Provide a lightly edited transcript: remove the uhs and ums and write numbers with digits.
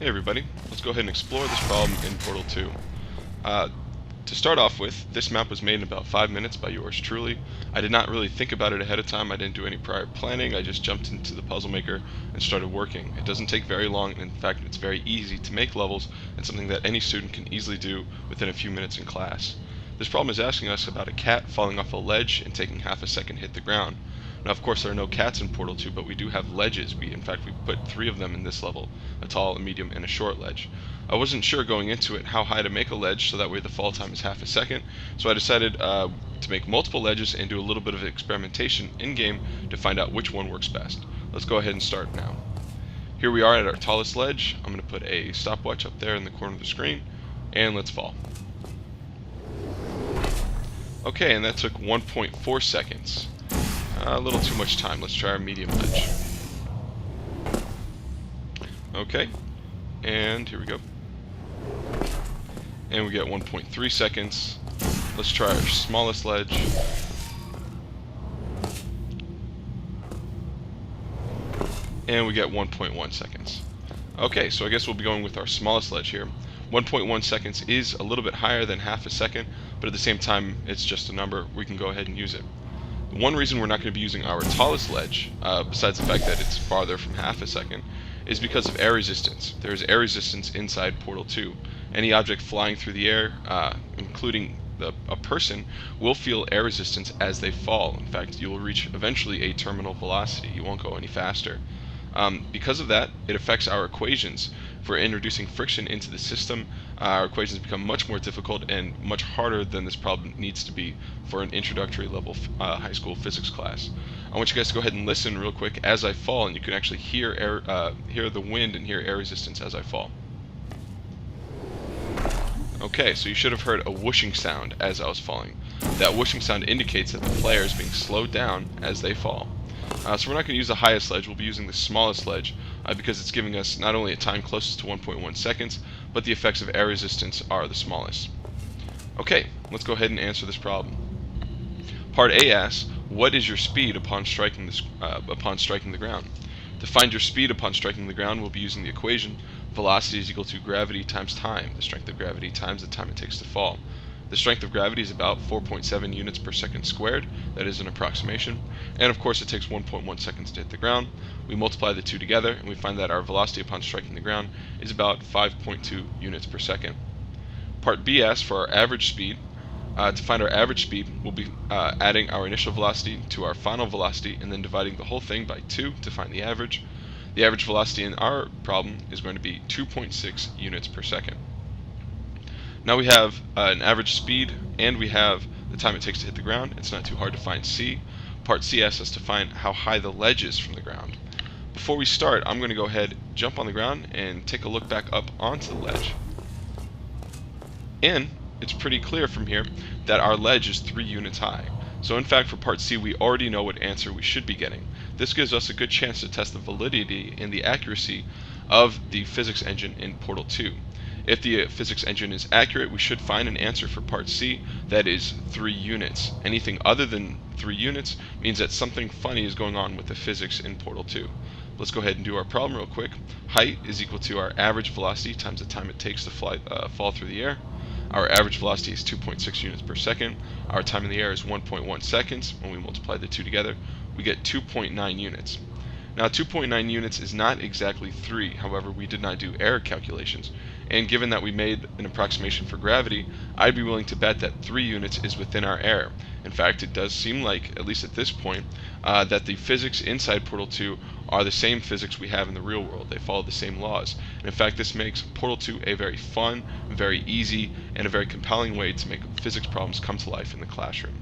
Hey everybody, let's go ahead and explore this problem in Portal 2. To start off with, this map was made in about 5 minutes by yours truly. I did not really think about it ahead of time, I didn't do any prior planning, I just jumped into the puzzle maker and started working. It doesn't take very long, and in fact it's very easy to make levels and something that any student can easily do within a few minutes in class. This problem is asking us about a cat falling off a ledge and taking half a second to hit the ground. Now of course there are no cats in Portal 2, but we do have ledges. In fact we put 3 of them in this level, a tall, a medium, and a short ledge. I wasn't sure going into it how high to make a ledge so that way the fall time is half a second, so I decided to make multiple ledges and do a little bit of experimentation in-game to find out which one works best. Let's go ahead and start now. Here we are at our tallest ledge. I'm going to put a stopwatch up there in the corner of the screen, and let's fall. Okay, and that took 1.4 seconds. A little too much time. Let's try our medium ledge. Okay, and here we go. And we get 1.3 seconds. Let's try our smallest ledge. And we get 1.1 seconds. Okay, so I guess we'll be going with our smallest ledge here. 1.1 seconds is a little bit higher than half a second, but at the same time, it's just a number. We can go ahead and use it. One reason we're not going to be using our tallest ledge, besides the fact that it's farther from half a second, is because of air resistance. There is air resistance inside Portal 2. Any object flying through the air, including a person, will feel air resistance as they fall. In fact, you will reach eventually a terminal velocity. You won't go any faster. Because of that, it affects our equations. For introducing friction into the system, our equations become much more difficult and much harder than this problem needs to be for an introductory level high school physics class. I want you guys to go ahead and listen real quick as I fall, and you can actually hear hear the wind and hear air resistance as I fall. Okay, so you should have heard a whooshing sound as I was falling. That whooshing sound indicates that the player is being slowed down as they fall. So we're not going to use the highest ledge, we'll be using the smallest ledge because it's giving us not only a time closest to 1.1 seconds, but the effects of air resistance are the smallest. Okay, let's go ahead and answer this problem. Part A asks, what is your speed upon striking the ground? To find your speed upon striking the ground, we'll be using the equation velocity is equal to gravity times time, the strength of gravity times the time it takes to fall. The strength of gravity is about 4.7 units per second squared. That is an approximation. And of course it takes 1.1 seconds to hit the ground. We multiply the two together and we find that our velocity upon striking the ground is about 5.2 units per second. Part B asks for our average speed. To find our average speed, we'll be adding our initial velocity to our final velocity and then dividing the whole thing by 2 to find the average. The average velocity in our problem is going to be 2.6 units per second. Now we have an average speed and we have the time it takes to hit the ground. It's not too hard to find C. Part C asks us to find how high the ledge is from the ground. Before we start, I'm going to go ahead, jump on the ground, and take a look back up onto the ledge. And it's pretty clear from here that our ledge is 3 units high. So in fact for Part C we already know what answer we should be getting. This gives us a good chance to test the validity and the accuracy of the physics engine in Portal 2. If the physics engine is accurate, we should find an answer for Part C that is 3 units. Anything other than 3 units means that something funny is going on with the physics in Portal 2. Let's go ahead and do our problem real quick. Height is equal to our average velocity times the time it takes to fall through the air. Our average velocity is 2.6 units per second. Our time in the air is 1.1 seconds. When we multiply the two together, we get 2.9 units. Now 2.9 units is not exactly 3, however we did not do air calculations, and given that we made an approximation for gravity, I'd be willing to bet that 3 units is within our error. In fact, it does seem like, at least at this point, that the physics inside Portal 2 are the same physics we have in the real world. They follow the same laws. And in fact, this makes Portal 2 a very fun, very easy, and a very compelling way to make physics problems come to life in the classroom.